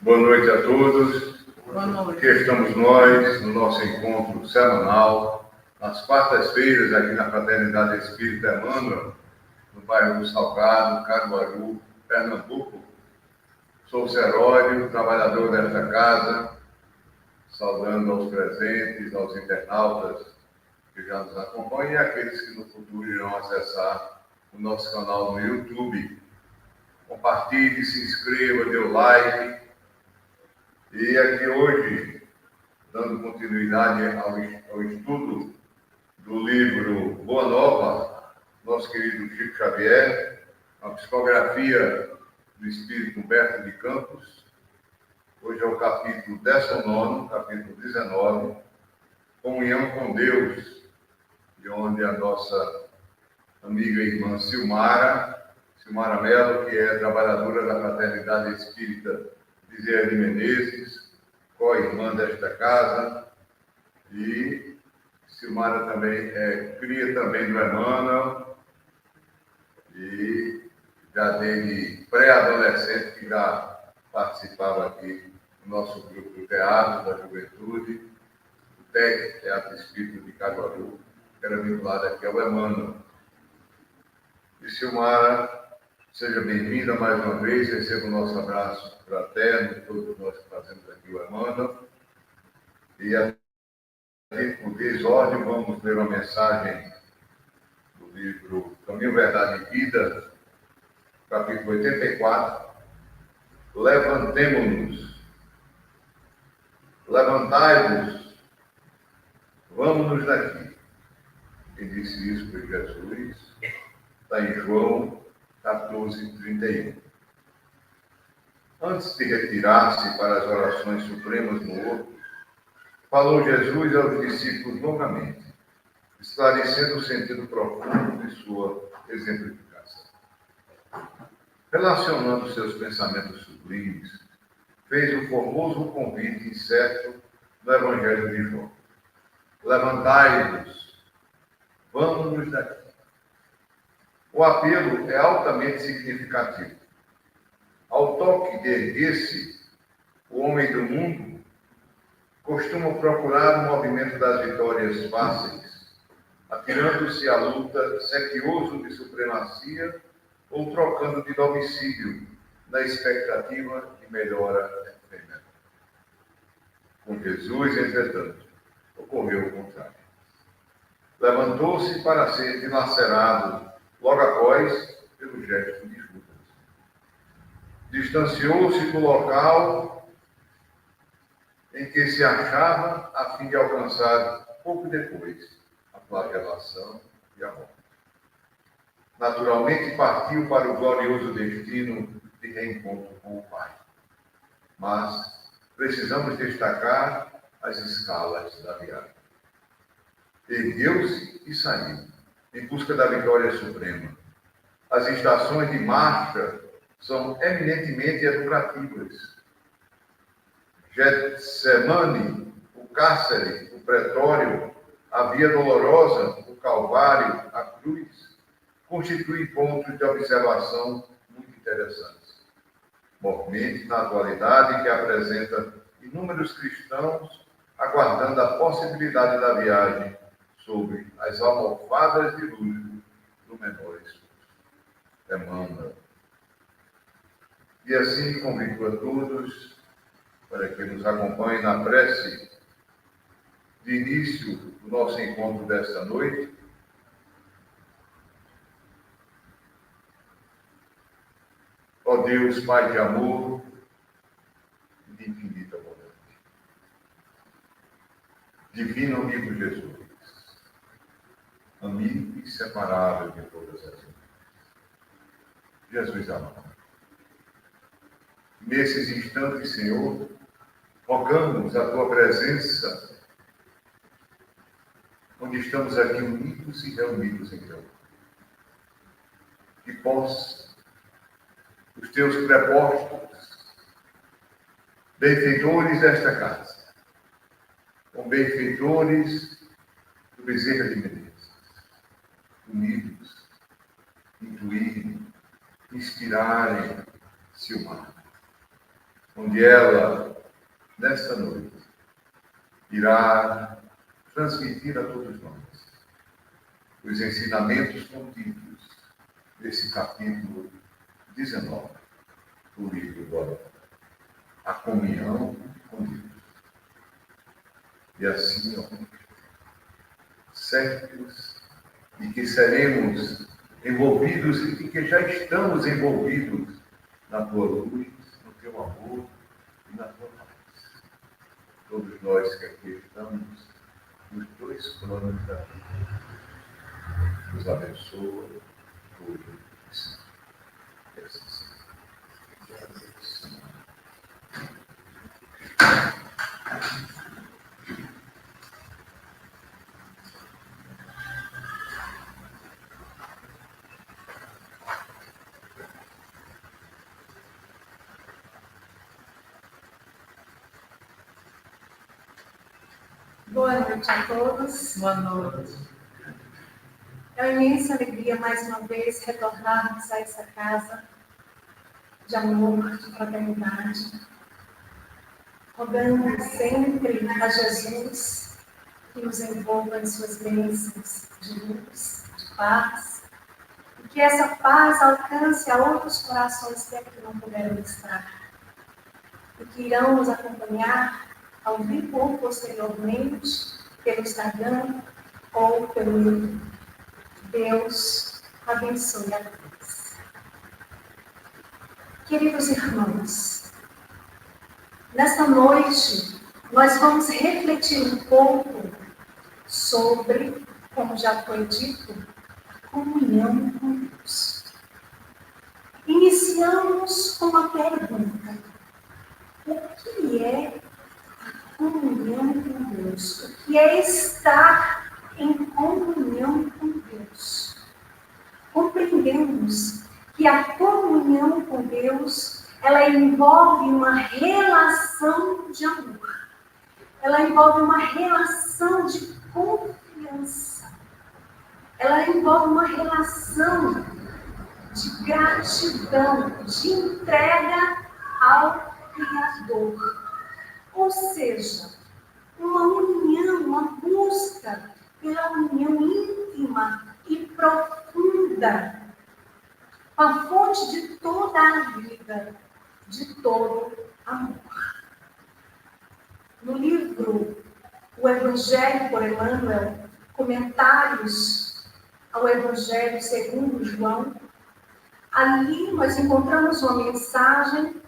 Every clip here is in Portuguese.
Boa noite a todos. Boa noite. Aqui estamos nós, no nosso encontro semanal, nas quartas-feiras, aqui na Fraternidade Espírita Emmanuel, no bairro do Salgado, Caruaru, Pernambuco. Sou o Seródio, trabalhador desta casa, saudando aos presentes, aos internautas que já nos acompanham e aqueles que no futuro irão acessar o nosso canal no YouTube. Compartilhe, se inscreva, dê o like. E aqui hoje, dando continuidade ao estudo do livro Boa Nova, nosso querido Chico Xavier, a psicografia do Espírito Humberto de Campos. Hoje é o capítulo 19, capítulo 19, Comunhão com Deus, de onde a nossa amiga e irmã Silmara Mello, que é trabalhadora da Fraternidade Espírita Bezerra de Menezes, co-irmã desta casa, e Silmara também é cria também do Emmanuel, e já desde pré-adolescente que já participava aqui do nosso grupo do teatro, da juventude, o TEC, Teatro Espírita de Caruaru, que era vinculado aqui ao Emmanuel. E Silmara, seja bem-vinda mais uma vez, receba o nosso abraço fraterno, todos nós que fazemos aqui o Emmanuel. E a por desordem, vamos ler uma mensagem do livro Caminho, Verdade e Vida, capítulo 84. Levantemo-nos, levantai-vos, vamos-nos daqui. Quem disse isso foi Jesus, está em João 14:31. Antes de retirar-se para as orações supremas no horto, falou Jesus aos discípulos longamente, esclarecendo o sentido profundo de sua exemplificação. Relacionando seus pensamentos sublimes, fez um formoso convite incerto no Evangelho de João. Levantai-vos, vamos-nos daqui. O apelo é altamente significativo. Ao toque de erguer-se, o homem do mundo costuma procurar o movimento das vitórias fáceis, atirando-se à luta sequioso de supremacia ou trocando de domicílio na expectativa de melhora efêmera. Com Jesus, entretanto, ocorreu o contrário. Levantou-se para ser dilacerado logo após pelo gesto de Judas. Distanciou-se do local em que se achava a fim de alcançar, pouco depois, a flagelação e a morte. Naturalmente partiu para o glorioso destino de reencontro com o Pai. Mas precisamos destacar as escalas da viagem. Ergueu-se e saiu, em busca da vitória suprema. As estações de marcha são eminentemente educativas. Getsemane, o cárcere, o pretório, a via dolorosa, o calvário, a cruz, constituem pontos de observação muito interessantes. Mormente na atualidade que apresenta inúmeros cristãos aguardando a possibilidade da viagem sobre as almofadas de luz do menor esforço. Emmanuel. E assim convido a todos para que nos acompanhem na prece de início do nosso encontro desta noite. Ó Deus, Pai de amor e de infinita bondade. Divino amigo Jesus, amigo inseparável de todas as vidas. Jesus amado. Nesses instantes, Senhor, rogamos a Tua presença, onde estamos aqui unidos e reunidos em Teu nome. Que possa os Teus prepostos, benfeitores desta casa, com benfeitores do Bezerra de Menezes, unidos, intuírem, inspirarem, Silmar, onde ela, nesta noite, irá transmitir a todos nós os ensinamentos contidos nesse capítulo 19 do livro do Adão, a comunhão com Deus. E assim, certos de que seremos envolvidos e de que já estamos envolvidos na tua luz, no teu amor e na tua paz. Todos nós que aqui estamos nos dois planos da vida, nos abençoa hoje e sempre. Boa noite a todos. Boa noite. É uma imensa alegria, mais uma vez, retornarmos a essa casa de amor, de fraternidade, rogando sempre a Jesus que nos envolva em suas bênçãos de luz, de paz, e que essa paz alcance a outros corações que aqui não puderam estar, e que irão nos acompanhar ao vivo ou posteriormente, pelo Instagram ou pelo YouTube. Deus abençoe a todos. Queridos irmãos, nesta noite nós vamos refletir um pouco sobre, como já foi dito, a comunhão com Deus. Iniciamos com uma pergunta: o que é comunhão com Deus? O que é estar em comunhão com Deus? Compreendemos que a comunhão com Deus, ela envolve uma relação de amor. Ela envolve uma relação de confiança. Ela envolve uma relação de gratidão, de entrega ao Criador. Ou seja, uma união, uma busca pela união íntima e profunda com a fonte de toda a vida, de todo amor. No livro O Evangelho por Emmanuel, comentários ao Evangelho segundo João, ali nós encontramos uma mensagem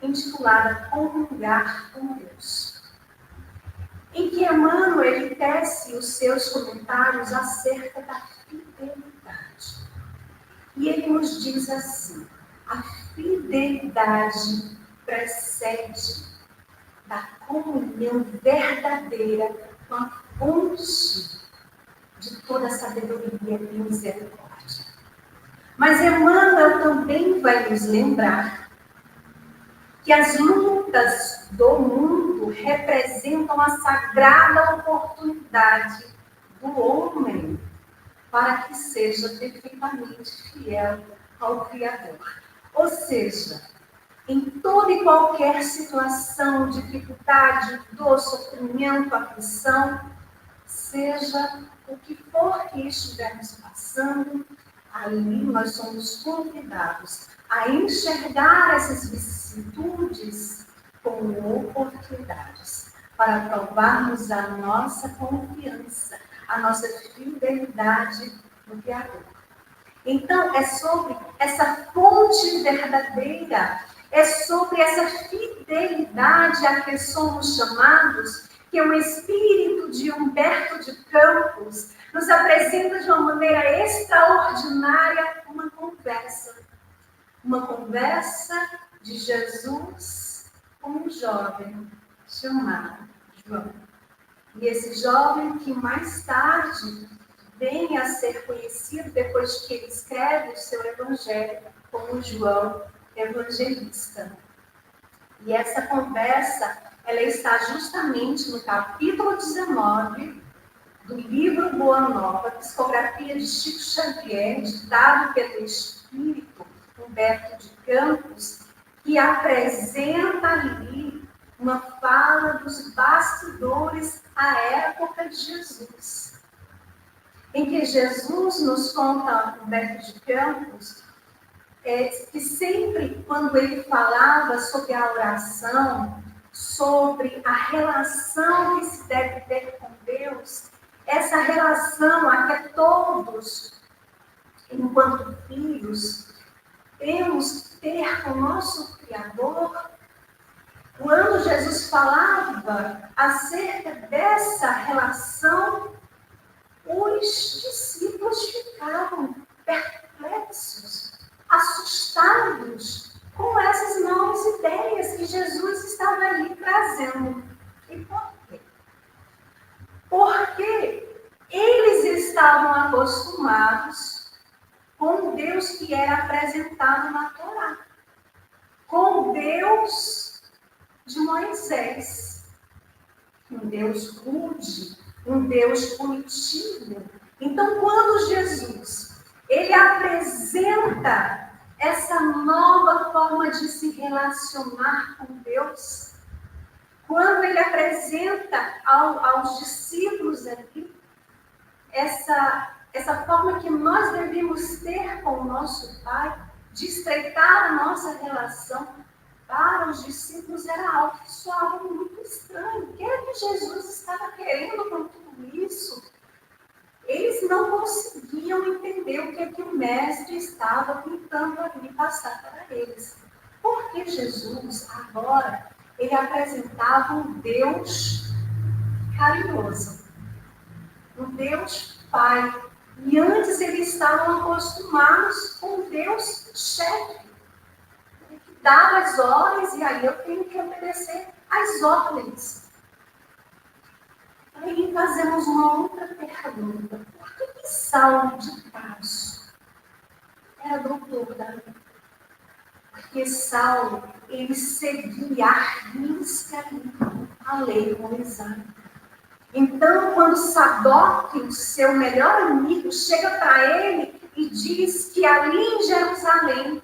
intitulada Comungar com Deus, em que Emmanuel ele tece os seus comentários acerca da fidelidade. E ele nos diz assim: a fidelidade precede da comunhão verdadeira com a fonte de toda a sabedoria e misericórdia. Mas Emmanuel também vai nos lembrar que as lutas do mundo representam a sagrada oportunidade do homem para que seja perfeitamente fiel ao Criador. Ou seja, em toda e qualquer situação, dificuldade, dor, sofrimento, aflição, seja o que for que estivermos passando, ali nós somos convidados a enxergar essas vicissitudes como oportunidades para provarmos a nossa confiança, a nossa fidelidade no Criador. Então, é sobre essa fonte verdadeira, é sobre essa fidelidade a que somos chamados, que o espírito de Humberto de Campos nos apresenta de uma maneira extraordinária uma conversa de Jesus com um jovem chamado João. E esse jovem que mais tarde vem a ser conhecido depois que ele escreve o seu evangelho como João Evangelista. E essa conversa, ela está justamente no capítulo 19 do livro Boa Nova, psicografia de Chico Xavier, ditado pelo Espírito Humberto de Campos, que apresenta ali uma fala dos bastidores à época de Jesus, em que Jesus nos conta, Humberto de Campos, que sempre quando ele falava sobre a oração, sobre a relação que se deve ter com Deus, essa relação a que todos, enquanto filhos, temos que ter com o nosso Criador. Quando Jesus falava acerca dessa relação, os discípulos ficavam perplexos, assustados com essas novas ideias que Jesus estava ali trazendo. E por quê? Porque eles estavam acostumados com o Deus que era apresentado na Torá, com o Deus de Moisés, um Deus rude, um Deus punitivo. Então, quando Jesus ele apresenta essa nova forma de se relacionar com Deus, quando ele apresenta aos discípulos aqui essa forma que nós devemos ter com o nosso Pai, de estreitar a nossa relação, para os discípulos era algo que soava muito estranho. O que é que Jesus estava querendo com tudo isso? Eles não conseguiam entender o que é que o mestre estava tentando ali passar para eles. Porque Jesus, agora, ele apresentava um Deus carinhoso, um Deus Pai. E antes eles estavam acostumados com um Deus chefe, que dava as ordens e aí eu tenho que obedecer às ordens. Aí fazemos uma outra pergunta. Por que Saulo de Tarso era doutor da lei? Porque Saulo, ele seguia à risca a lei mosaica. Então, quando Sadoc, o seu melhor amigo, chega para ele e diz que ali em Jerusalém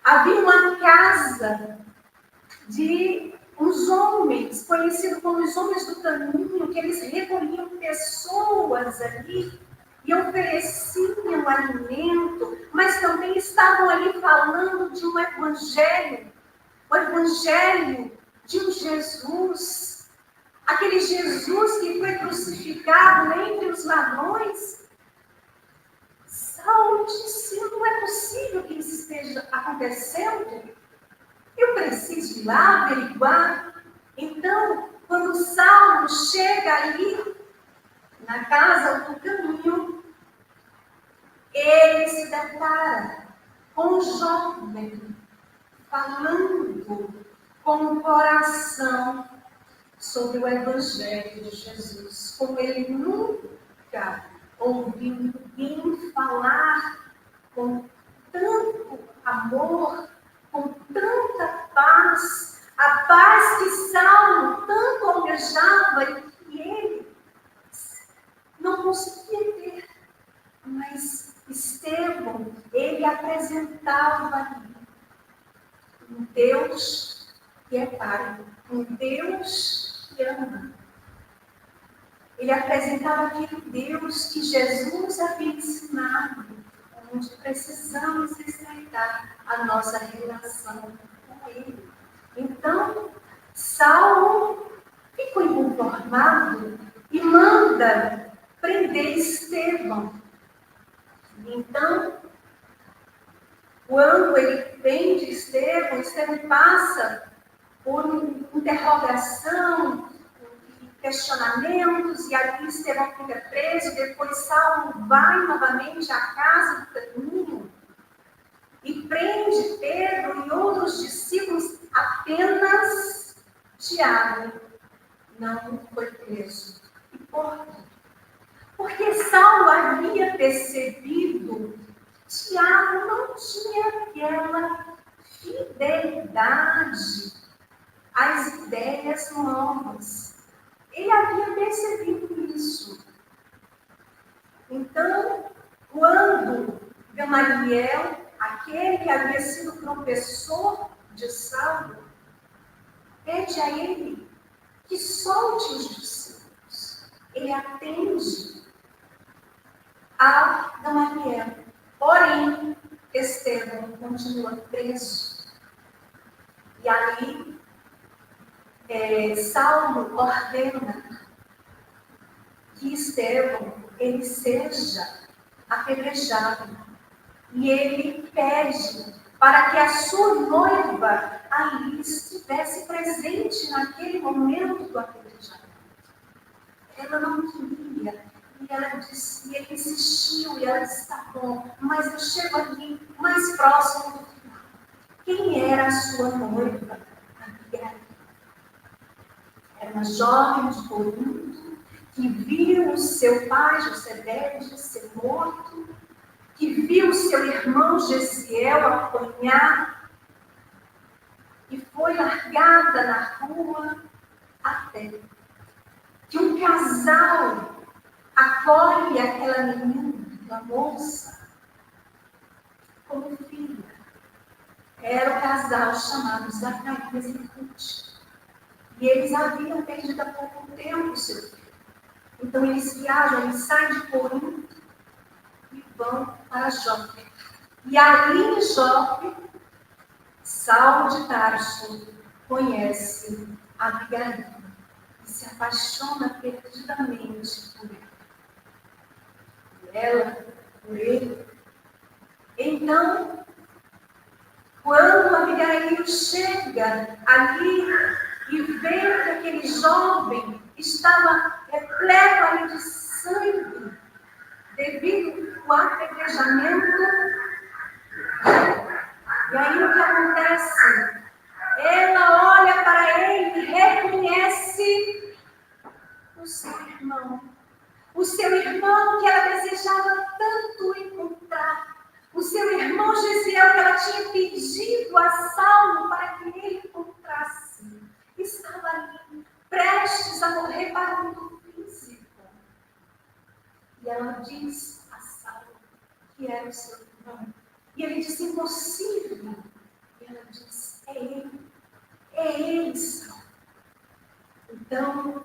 havia uma casa de uns homens, conhecidos como os homens do caminho, que eles recolhiam pessoas ali e ofereciam alimento, mas também estavam ali falando de um evangelho, o evangelho de um Jesus, aquele Jesus que foi crucificado entre os ladrões. Saulo disse: não é possível que isso esteja acontecendo. Eu preciso ir lá averiguar. Então, quando Saulo chega ali na casa do caminho, ele se depara com um jovem falando com o coração sobre o Evangelho de Jesus, como ele nunca ouviu ninguém falar com tanto amor, com tanta paz, a paz que Saulo tanto almejava e que ele não conseguia ter. Mas Estevão, ele apresentava ali um Deus que é Pai, um Deus que ama. Ele apresentava aquele Deus que Jesus havia ensinado, onde precisamos estreitar a nossa relação com Ele. Então, Saulo ficou inconformado e manda prender Estevão. Então, quando ele prende Estevão, Estevão passa por uma interrogação, questionamentos, e ali Estevão fica preso. Depois Saulo vai novamente à casa do caminho e prende Pedro e outros discípulos. Apenas Tiago não foi preso. E por quê? Porque Saulo havia percebido que Tiago não tinha aquela fidelidade às ideias novas. Ele havia percebido isso. Então, quando Gamaliel, aqui aquele que havia sido professor de Saulo, pede a ele que solte os discípulos. Ele atende a Gamaliel. Porém, Estevão continua preso. E ali, Saulo ordena que Estevão ele seja apedrejado. E ele pede para que a sua noiva ali estivesse presente naquele momento do apedrejamento. Ela não queria. E ele insistiu, e ela disse, tá bom, mas eu chego aqui mais próximo do final. Quem era a sua noiva? Abigail. Era uma jovem de Corinto, que viu o seu pai, Joquebede, ser morto, que viu o seu irmão Gesiel apanhar, e foi largada na rua até que um casal acolhe aquela menina, aquela moça, como filha. Era o casal chamado Zacarias e Ruth. E eles haviam perdido há pouco tempo o seu filho. Então eles viajam, eles saem de Corinto e vão para Jope. E ali em Jope, Saulo de Tarso conhece Abigail e se apaixona perdidamente por ela. Ela por ele. Então, quando Abigail chega ali e vê que aquele jovem estava repleto ali de sangue, devido ao apedrejamento, e aí o que acontece? Ela olha para ele e reconhece o seu irmão. O seu irmão que ela desejava tanto encontrar. O seu irmão Gesiel que ela tinha pedido a Saulo para que ele encontrasse. Estava ali, prestes a morrer para o mundo físico. E ela diz a Saulo que era o seu irmão. E ele disse, impossível. E ela diz, é ele, Saulo. Então,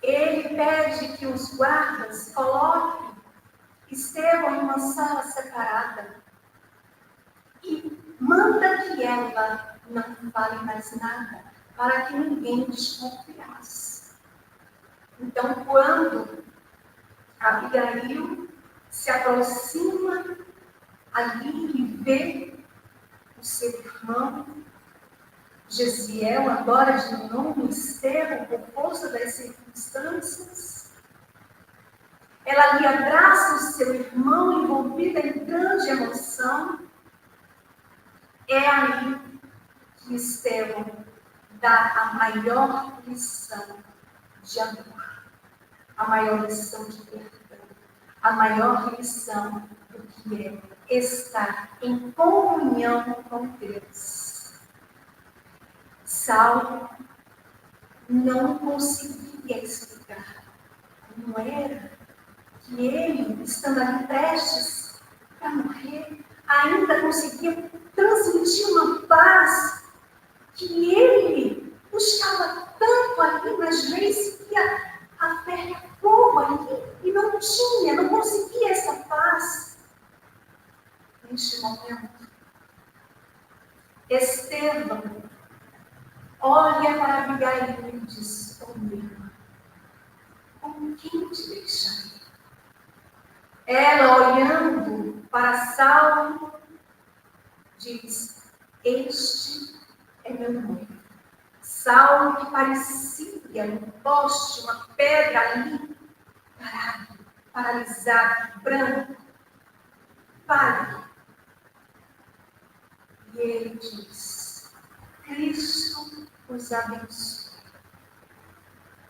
ele pede que os guardas coloquem Estevão em uma sala separada e manda que ela não fale mais nada, para que ninguém desconfiasse. Então, quando Abigail se aproxima ali e vê o seu irmão Gesiel, agora de nome Estevão, por força das circunstâncias, ela lhe abraça o seu irmão, envolvida em grande emoção. É aí que Estevão dá a maior lição de amor, a maior lição de perdão, a maior lição do que é estar em comunhão com Deus. Saulo não conseguia explicar como era que ele, estando ali prestes para morrer, ainda conseguia transmitir uma paz que ele buscava tanto ali, mas vencia a fé fogo ali e não conseguia essa paz. Neste momento, Estevão olha para Abigail e diz, oh minha irmã, com quem te deixarei? Ela, olhando para Saulo, diz, este é meu noivo. Saulo, que parecia um poste, uma pedra ali, parado, paralisado, branco, pálido. E ele diz, Cristo os abençoe.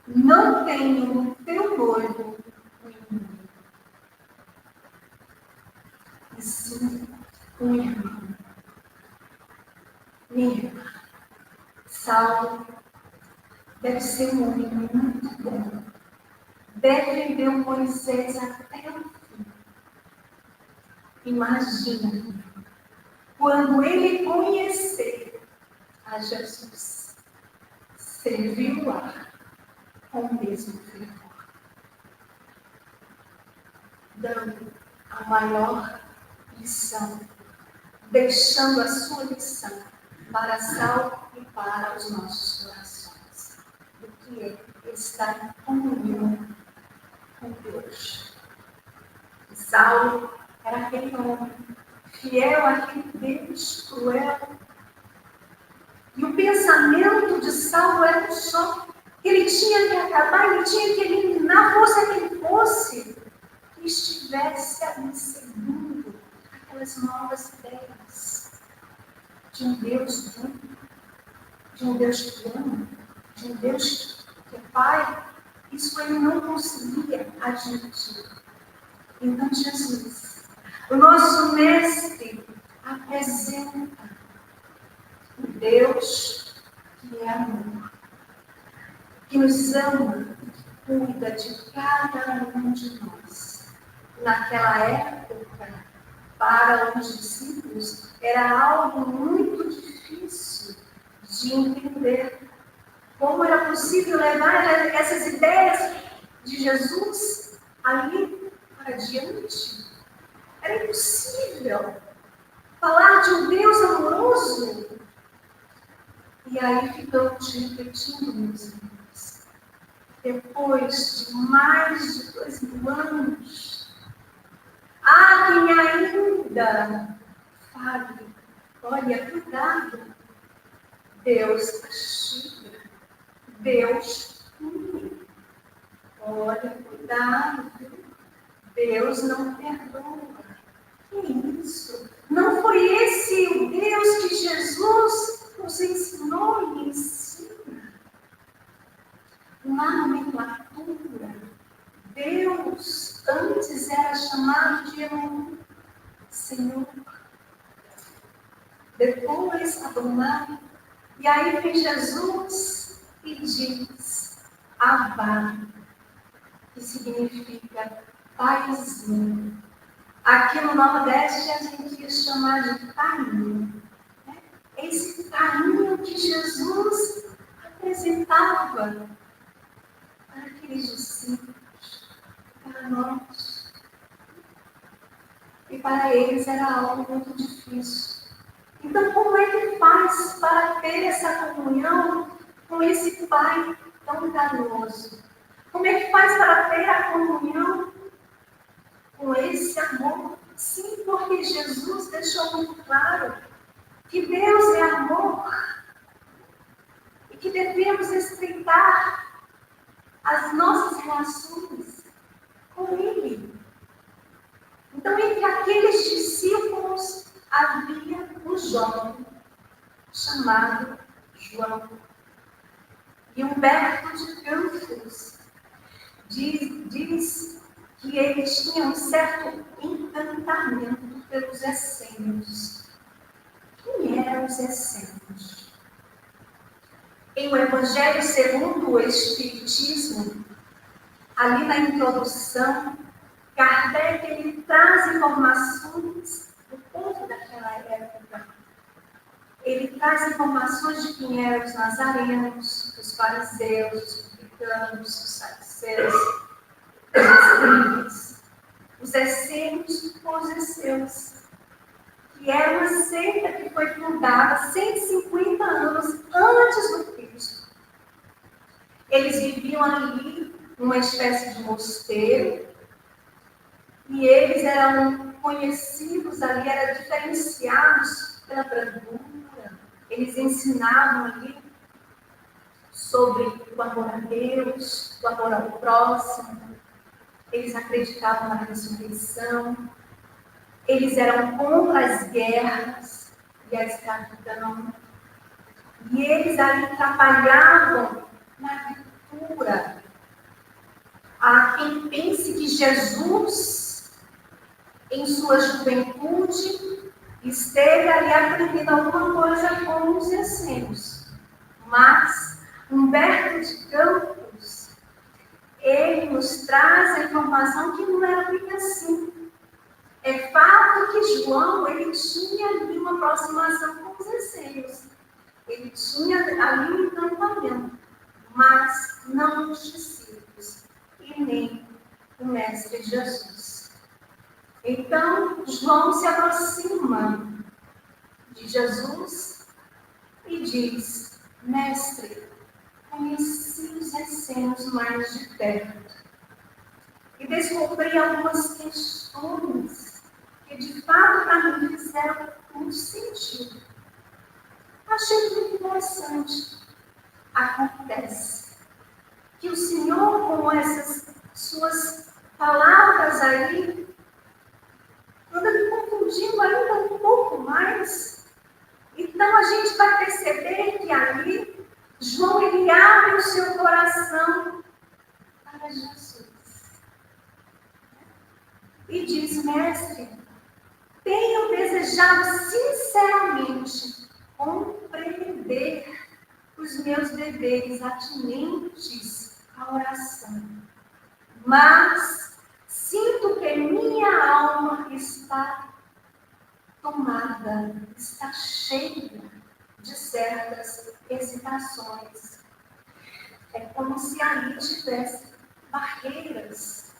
Não tenho no teu noivo um inimigo, e sim um irmão. Minha irmã, Saulo deve ser um homem muito bom. Defendeu Moisés até o fim. Imagina quando ele conhecer a Jesus, serviu-a com o mesmo fervor, dando a maior lição, deixando a sua lição para Saulo e para os nossos corações, do que é estar em comunhão com Deus. Saulo era aquele homem fiel àquele Deus cruel. E o pensamento de Saulo era um só. Ele tinha que acabar, ele tinha que eliminar, fosse quem fosse, que estivesse ali seguindo aquelas novas ideias de um Deus bom, de um Deus que ama, de um Deus que é Pai. Isso ele não conseguia admitir. Então Jesus, o nosso mestre, apresenta o Deus que é amor, que nos ama, que cuida de cada um de nós. Naquela época, para os discípulos, era algo muito difícil de entender. Como era possível levar essas ideias de Jesus ali para diante? Era impossível falar de um Deus amoroso. E aí ficamos refletindo, meus irmãos. Depois de mais de 2000 anos, há quem ainda fale, olha, cuidado, Deus castiga, Deus pune. Olha, cuidado, Deus não perdoa. Que isso? Não foi esse o Deus que Jesus nos ensinou e ensina? Na nomenclatura, Deus antes era chamado de Elohim, Senhor. Depois Adonai. E aí vem Jesus e diz Abba, que significa paizinho. Aqui no Nordeste a gente ia chamar de carinho. Esse carinho que Jesus apresentava para aqueles discípulos, para nós. E para eles era algo muito difícil. Então, como é que faz para ter essa comunhão com esse Pai tão carinhoso? Como é que faz para ter a comunhão com esse amor? Sim, porque Jesus deixou muito claro que Deus é amor e que devemos respeitar as nossas relações com Ele. Então, entre aqueles discípulos havia um jovem chamado João. E Humberto de Campos diz que ele tinha um certo encantamento pelos essênios. Quem eram os essênios? Em o Evangelho segundo o Espiritismo, ali na introdução, Kardec ele traz informações do povo daquela época. Ele traz informações de quem eram os nazarenos, os fariseus, os publicanos, os saduceus, os escribas, os essênios e os esseus, que era uma seita que foi fundada 150 anos antes do Cristo. Eles viviam ali numa espécie de mosteiro e eles eram conhecidos ali, eram diferenciados pela brancura. Eles ensinavam ali sobre o amor a Deus, o amor ao próximo. Eles acreditavam na ressurreição. Eles eram contra as guerras e a escravidão. E eles ali trabalhavam na cultura. Há quem pense que Jesus, em sua juventude, esteve ali aprendendo alguma coisa com os essênios. Mas Humberto de Campos, ele nos traz a informação que não era bem assim. É fato que João, ele tinha ali uma aproximação com os essênios. Ele tinha ali um encantamento, mas não os discípulos e nem o Mestre Jesus. Então, João se aproxima de Jesus e diz: Mestre, conheci os essênios mais de perto e descobri algumas questões que, de fato, para mim fizeram muito sentido. Achei muito interessante. Acontece que o Senhor, com essas suas palavras aí, anda me confundindo ainda um pouco mais. Então, a gente vai perceber que ali, João, ele abre o seu coração para Jesus. E diz: Mestre, tenho desejado sinceramente compreender os meus deveres atinentes à oração, mas sinto que minha alma está tomada, está cheia de certas hesitações. É como se ali tivesse barreiras.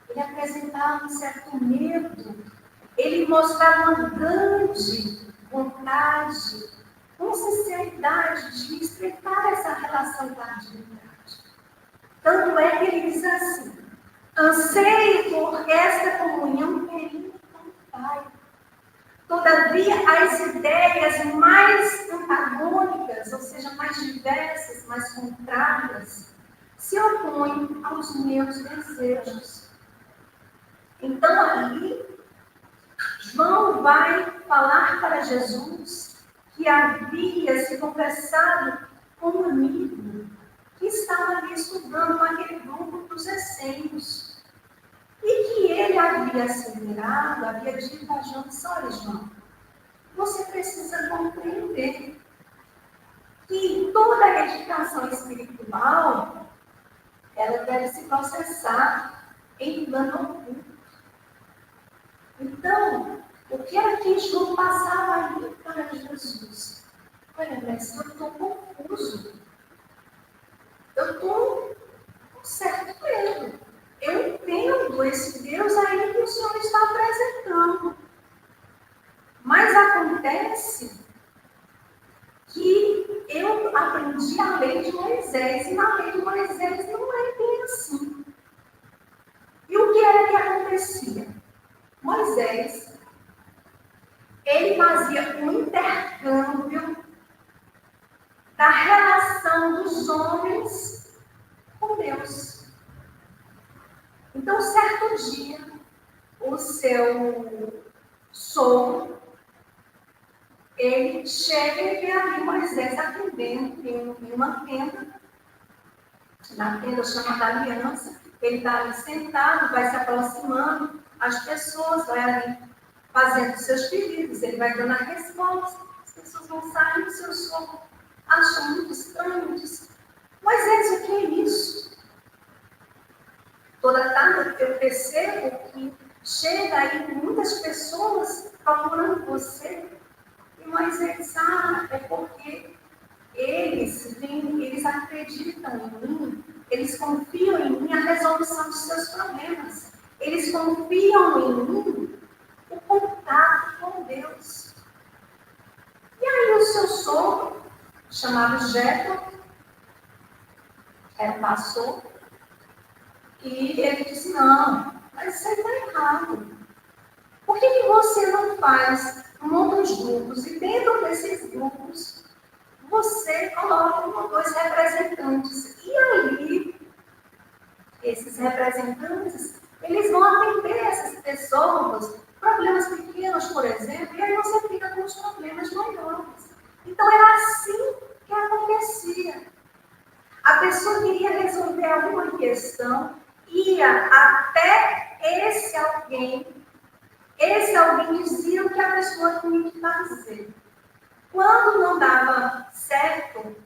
Ele apresentava um certo medo. Ele mostrava uma grande vontade, com sinceridade, de estreitar essa relação com a divindade. Tanto é que ele diz assim: anseio por esta comunhão querida com o Pai. Todavia, as ideias mais antagônicas, ou seja, mais diversas, mais contrárias, se opõem aos meus desejos. Então, ali, João vai falar para Jesus que havia se conversado com um amigo que estava ali estudando naquele grupo dos essênios. E que ele havia asseverado, havia dito a João: olha, João, você precisa compreender que toda a edificação espiritual, ela deve se processar em plano oculto. Então, o que era que João passava ali para Jesus? Olha, mestre, eu estou confuso. Eu estou com certo medo. Eu entendo esse Deus aí que o Senhor está apresentando. Mas acontece que eu aprendi a lei de Moisés, e na lei de Moisés não é bem assim. E o que era que acontecia? Moisés, ele fazia um intercâmbio da relação dos homens com Deus. Então, certo dia, o seu sogro, ele chega e vê ali Moisés atendendo em uma tenda, na tenda chamada Aliança. Ele está ali sentado, vai se aproximando, as pessoas vai ali fazendo seus pedidos, ele vai dando a resposta, as pessoas vão saindo, o seu sogro acha muito estranho, diz: Moisés, o que é isso? Toda tarde eu percebo que chega aí muitas pessoas procurando você. E Moisés, é porque eles acreditam em mim, eles confiam em mim a resolução de seus problemas. Eles confiam em mim o contato com Deus. E aí o seu sogro, chamado Jetro, era um pastor, e ele disse: não, mas você está errado. Por que você não faz muitos grupos e dentro desses grupos você coloca um ou dois representantes? E aí, esses representantes, eles vão atender essas pessoas, problemas pequenos, por exemplo, e aí você fica com os problemas maiores. Então, era assim que acontecia. A pessoa queria resolver alguma questão, ia até esse alguém dizia o que a pessoa tinha que fazer. Quando não dava certo,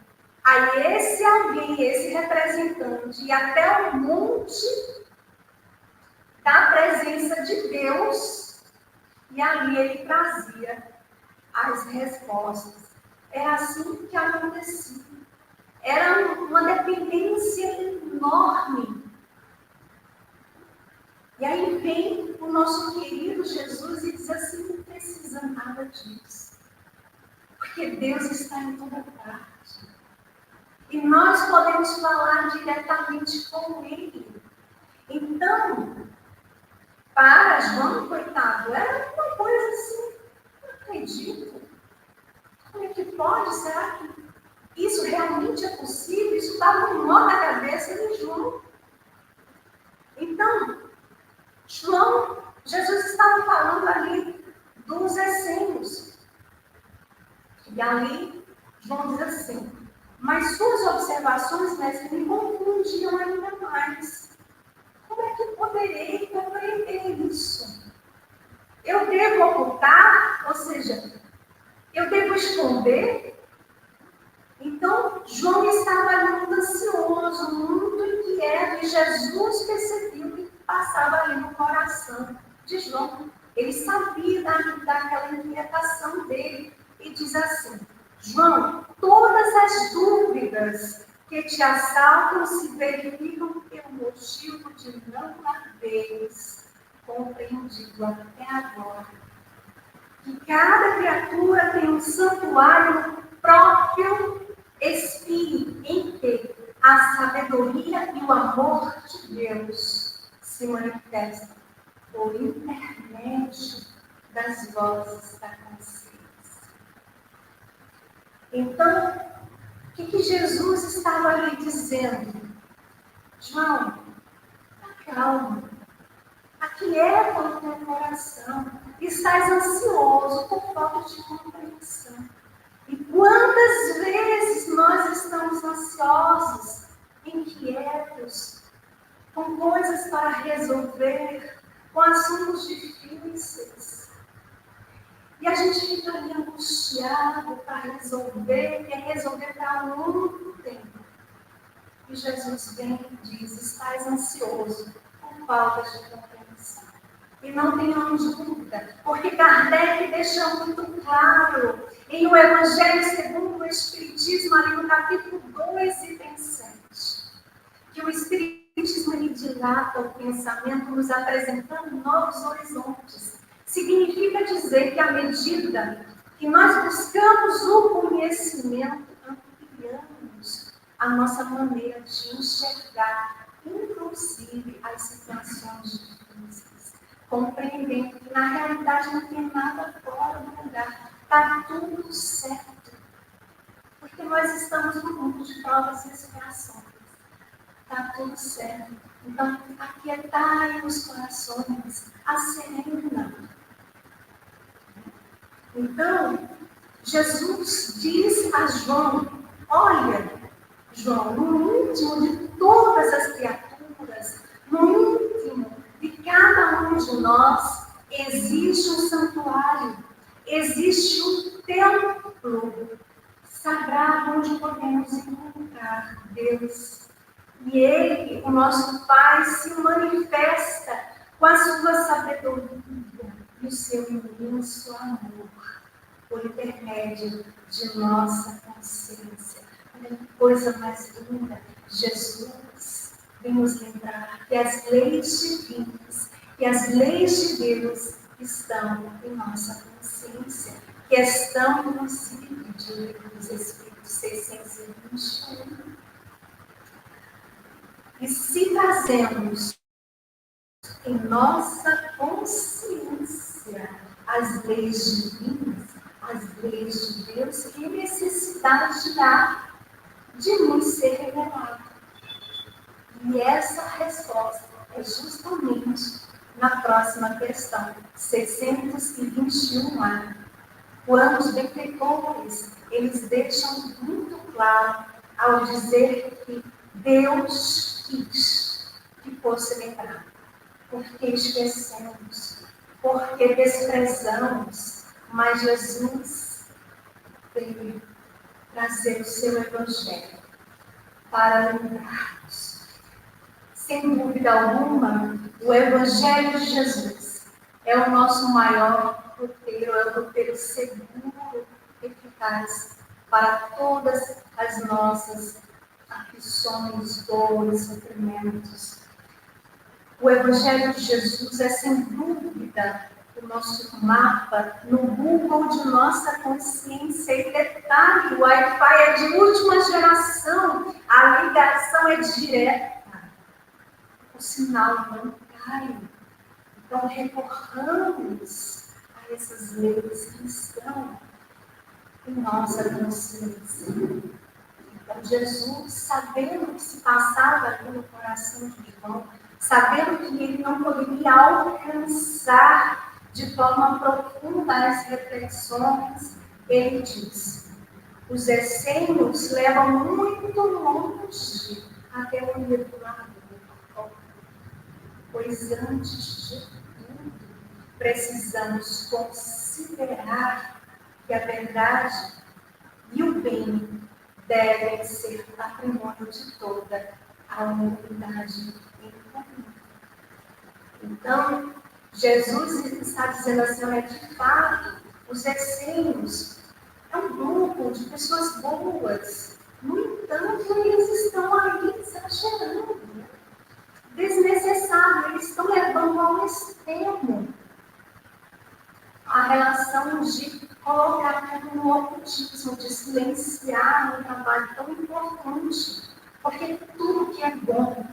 aí esse alguém, esse representante, ia até o monte da presença de Deus E ali ele trazia as respostas. É assim que acontecia. Era uma dependência enorme. E aí vem o nosso querido Jesus e diz assim, não precisa nada disso. Porque Deus está em toda parte. E nós podemos falar diretamente com Ele. Então, para João, coitado, era uma coisa assim, não acredito. Como é que pode? Será que isso realmente é possível? Isso estava um nó na cabeça de João. Então, Jesus estava falando ali dos essênios. E ali, João diz assim, mas suas observações, mestre, me confundiam ainda mais. Como é que eu poderei compreender isso? Eu devo ocultar, ou seja, eu devo esconder? Então, João estava ali muito ansioso, muito inquieto, e Jesus percebeu o que passava ali no coração de João. Ele sabia daquela inquietação dele e diz assim, João, todas as dúvidas que te assaltam se verificam pelo motivo de não haveres compreendido até agora. Que cada criatura tem um santuário próprio espírito em que a sabedoria e o amor de Deus se manifestam por intermédio das vozes da consciência. Então, o que Jesus estava ali dizendo? João, acalma, aquieta o teu coração, estás ansioso por falta de compreensão. E quantas vezes nós estamos ansiosos, inquietos, com coisas para resolver, com assuntos difíceis. E a gente fica ali angustiado para resolver, quer resolver para muito tempo. E Jesus vem e diz, estás ansioso por falta de compreensão. E não tenhamos dúvida, porque Kardec deixa muito claro em O Evangelho segundo o Espiritismo, ali no capítulo 2, item 7, que o Espiritismo ele dilata o pensamento, nos apresentando novos horizontes. Significa dizer que à medida que nós buscamos o conhecimento, ampliamos a nossa maneira de enxergar, inclusive as situações difíceis, compreendendo que na realidade não tem nada fora do lugar, está tudo certo, porque nós estamos no mundo de provas e expiações, está tudo certo. Então, aquietai os corações, acerena. Então, Jesus diz a João, olha, João, no íntimo de todas as criaturas, no íntimo de cada um de nós, existe um santuário, existe um templo sagrado onde podemos encontrar Deus. E Ele, o nosso Pai, se manifesta com a sua sabedoria e o seu imenso amor, por intermédio de nossa consciência. Olha que coisa mais linda! Jesus vem nos lembrar que as leis divinas, que as leis de Deus estão em nossa consciência, que estão no livro de dos Espíritos 621. E se trazemos em nossa consciência as leis divinas, as leis de Deus, que necessidade há de nos ser revelado? E essa resposta é justamente na próxima questão, 621A. Quando os benfeitores, eles deixam muito claro ao dizer que Deus quis que fosse lembrado. Porque esquecemos, porque desprezamos, mas Jesus veio trazer o seu Evangelho para lembrar-nos. Sem dúvida alguma, o Evangelho de Jesus É o nosso maior roteiro, é o roteiro seguro, eficaz para todas as nossas aflições, dores, sofrimentos. O Evangelho de Jesus é, sem dúvida, o nosso mapa no Google de nossa consciência. E detalhe, o Wi-Fi é de última geração, a ligação é direta, o sinal não cai. Então, recorramos a essas leis que estão em nossa consciência. Então, Jesus, sabendo o que se passava ali no coração de João, sabendo que ele não poderia alcançar de forma profunda as reflexões, ele diz: os essênios levam muito longe até o lado do corpo, pois antes de tudo precisamos considerar que a verdade e o bem devem ser patrimônio de toda a humanidade em comum. Então, Jesus está dizendo assim, olha, de fato, os essênios é um grupo de pessoas boas. No entanto, eles estão ali exagerando, desnecessário, eles estão levando ao extremo a relação de colocar tudo no ocultismo, de silenciar um trabalho tão importante. Porque tudo que é bom,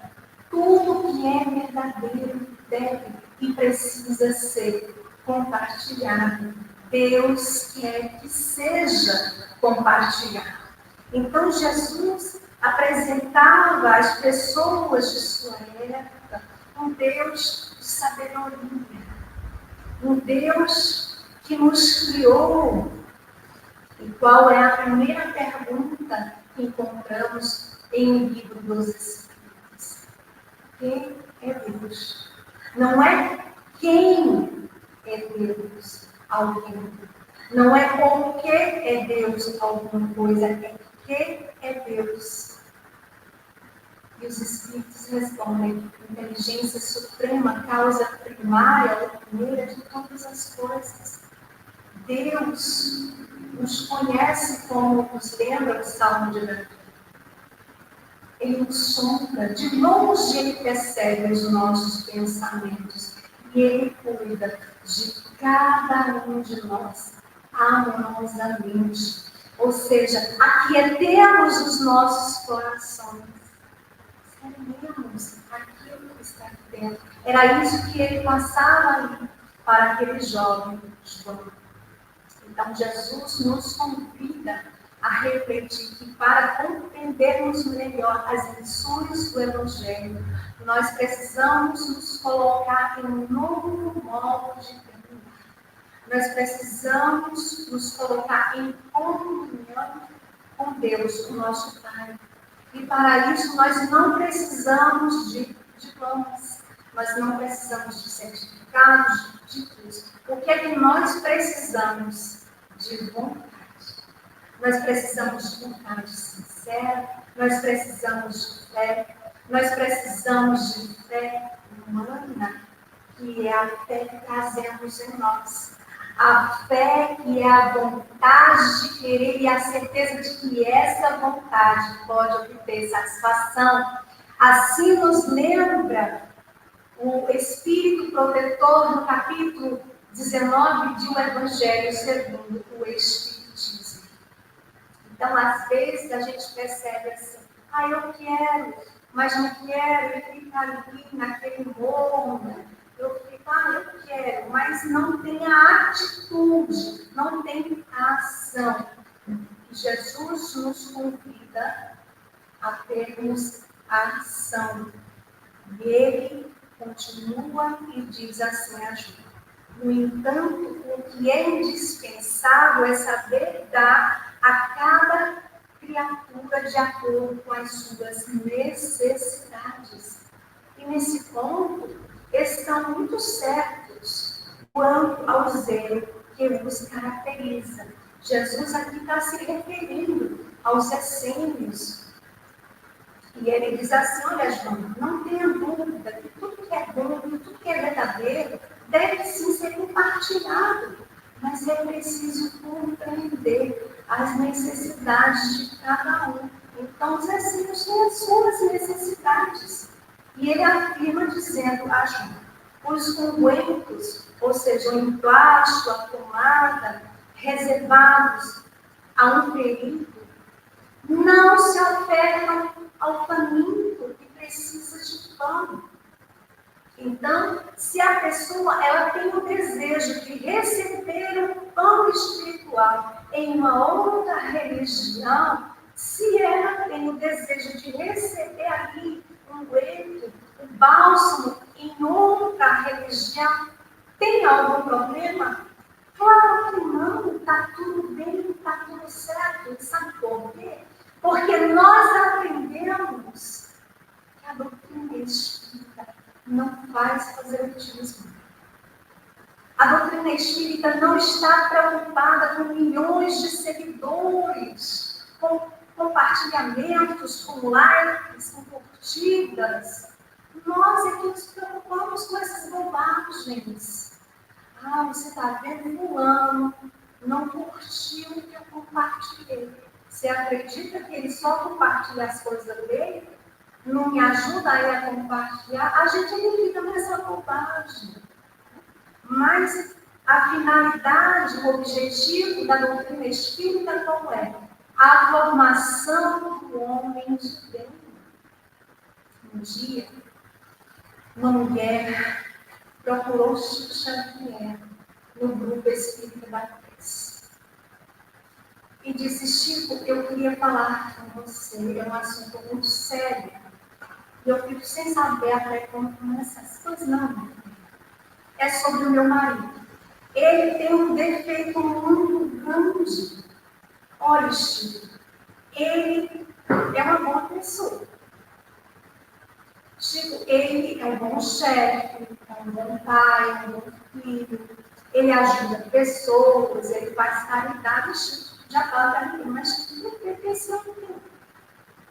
tudo que é verdadeiro deve e precisa ser compartilhado. Deus quer que seja compartilhado. Então, Jesus apresentava às pessoas de sua época um Deus de sabedoria, um Deus que nos criou. E qual é a primeira pergunta que encontramos em O Livro dos Espíritos? Quem é Deus? Não é quem é Deus, alguém. Não é porque é Deus alguma coisa, é que é Deus. E os Espíritos respondem: inteligência suprema, causa primária ou primeira de todas as coisas. Deus nos conhece, como nos lembra o Salmo de Davi. Ele nos sonda, de longe ele percebe os nossos pensamentos e ele cuida de cada um de nós amorosamente. Ou seja, aquietemos os nossos corações, seremos aquilo que está aqui dentro. Era isso que ele passava ali para aquele jovem João. Então, Jesus nos convida a refletir que, para compreendermos melhor as lições do Evangelho, nós precisamos nos colocar em um novo modo de pensar. Nós precisamos nos colocar em comunhão com Deus, o nosso Pai. E para isso, nós não precisamos de diplomas, nós não precisamos de certificados, de títulos. O que é que nós precisamos? De vontade. Nós precisamos de vontade sincera, nós precisamos de fé, nós precisamos de fé humana, que é a fé que trazemos em nós. A fé que é a vontade de querer e a certeza de que essa vontade pode obter satisfação. Assim nos lembra o Espírito Protetor no capítulo 19 de O Evangelho segundo o Espiritismo. Então, às vezes, a gente percebe assim, eu quero, mas não quero, e fica ali naquele morro, né? Eu fico, eu quero, mas não tem a atitude, não tem a ação. Jesus nos convida a termos a ação. E ele continua e diz assim a João: no entanto, o que é indispensável é saber dar a cada criatura de acordo com as suas necessidades. E nesse ponto, estão muito certos quanto ao zelo que os caracteriza. Jesus aqui está se referindo aos essênios. E ele diz assim: olha, João, não tenha dúvida que tudo que é bom, tudo que é verdadeiro, deve sim ser compartilhado, mas é preciso compreender as necessidades de cada um. Então, os essênios têm as suas necessidades. E ele afirma dizendo, os ungüentos, ou seja, o emplasto, a pomada, reservados a um período, não se ofertam ao faminto que precisa de pão. Então, se a pessoa ela tem o desejo de receber o pão espiritual em uma outra religião, se ela tem o desejo de receber ali um ungüento, um bálsamo em outra religião, tem algum problema? Claro que não, está tudo bem, está tudo certo. Sabe por quê? Porque nós aprendemos que a doutrina espírita não faz proselitismo. A doutrina espírita não está preocupada com milhões de seguidores, com compartilhamentos, com likes, com curtidas. Nós é que nos preocupamos com essas bobagens. Você está vendo fulano, não curtiu o que eu compartilhei. Você acredita que ele só compartilha as coisas dele? Não me ajuda a ele a compartilhar? A gente ainda fica nessa bobagem. Mas a finalidade, o objetivo da doutrina espírita qual é? A formação do homem de bem. Um dia, uma mulher procurou Chico Xavier no grupo espírita da Prece. E disse, Chico, eu queria falar com você, é um assunto muito sério. E eu fico sem saber até como começar essas coisas, não. É sobre o meu marido. Ele tem um defeito muito grande. Olha, Chico, ele é uma boa pessoa. Chico, ele é um bom chefe, é um bom pai, é um bom filho. Ele ajuda pessoas, ele faz caridade. Chico já fala para mim, mas que perfeição tem.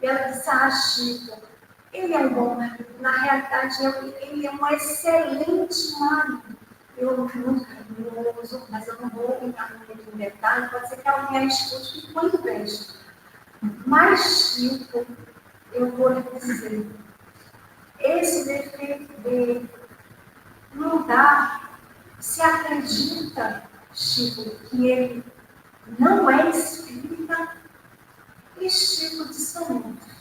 E ela disse, Chico, ele é um bom marido. Na realidade, ele é um excelente marido. Eu muito carinhoso, mas eu não vou entrar muito em detalhe. Pode ser que alguém escute que quando vejo. Mas, Chico, eu vou lhe dizer, esse defeito dele não dá. Se acredita, Chico, que ele não é espírita, e Chico disse muito.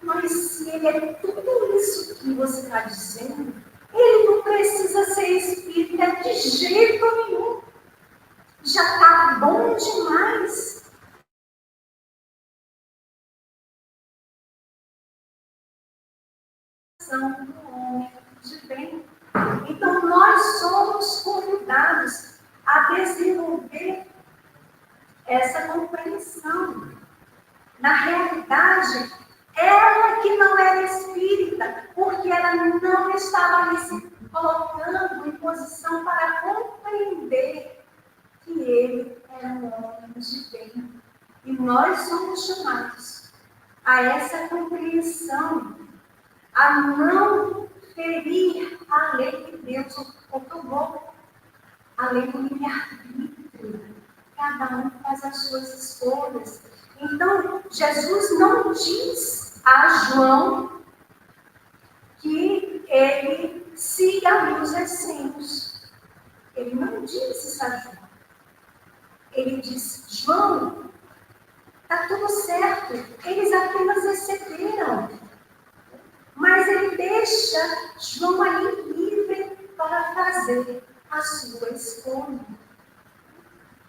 Mas se ele é tudo isso que você está dizendo, ele não precisa ser espírita de jeito nenhum. Já está bom demais. Do homem de bem. Então, nós somos convidados a desenvolver essa compreensão. Na realidade, ela que não era espírita, porque ela não estava ali se colocando em posição para compreender que ele era um homem de bem. E nós somos chamados a essa compreensão, a não ferir a lei que Deus otorgou, a lei do livre-arbítrio. Cada um faz as suas escolhas. Então, Jesus não diz a João que ele siga ali os essênios. Ele não disse isso a João. Ele diz, João, está tudo certo, eles apenas receberam. Mas ele deixa João ali livre para fazer a sua escolha.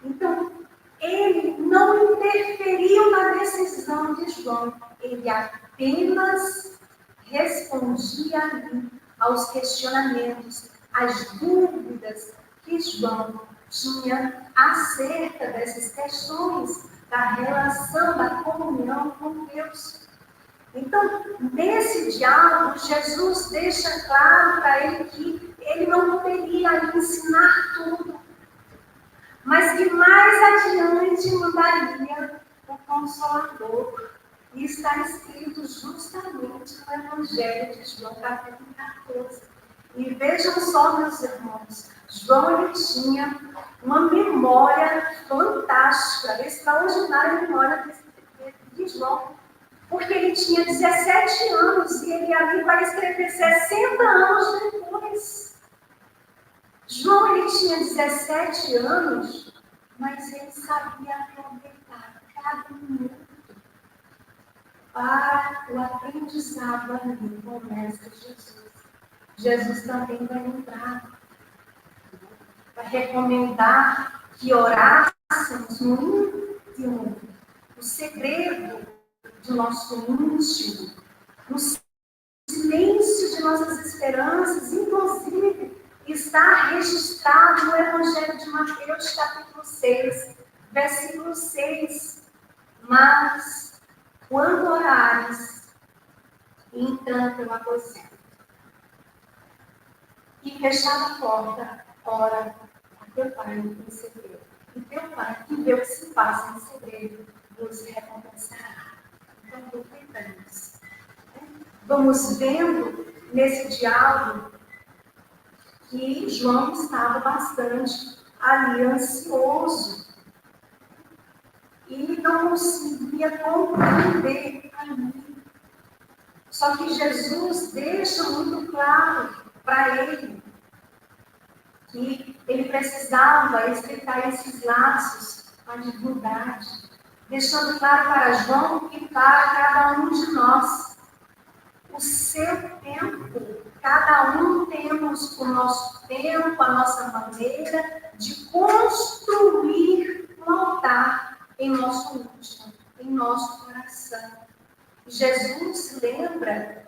Então, ele não interferiu na decisão de João. Ele apenas respondia ali aos questionamentos, às dúvidas que João tinha acerca dessas questões da relação, da comunhão com Deus. Então, nesse diálogo, Jesus deixa claro para ele que ele não poderia ensinar tudo, mas que mais adiante mandaria o Consolador. E está escrito justamente no Evangelho de João, capítulo 14. E vejam só, meus irmãos, João ele tinha uma memória fantástica, extraordinária memória de João, porque ele tinha 17 anos e ele ali vai escrever 60 anos depois. João ele tinha 17 anos, mas ele sabia aproveitar cada minuto para o aprendizado ali com o Mestre Jesus. Jesus também vai entrar, vai recomendar que orássemos no íntimo, no segredo de nosso íntimo, no silêncio de nossas esperanças, inclusive está registrado no Evangelho de Mateus, capítulo 6, versículo 6. Mas, quando orares, entra pelo aposento e fechada a porta, ora a teu Pai em segredo. E teu Pai, que vê o que se passa em segredo, nos recompensará. Então, aproveitamos. Vamos vendo nesse diálogo que João estava bastante ali ansioso e não conseguia compreender ali. Só que Jesus deixa muito claro para ele que ele precisava explicar esses laços com a divindade, deixando claro para João e para cada um de nós o seu tempo. Cada um temos o nosso tempo, a nossa maneira de construir um altar em nosso íntimo, em nosso coração. Jesus lembra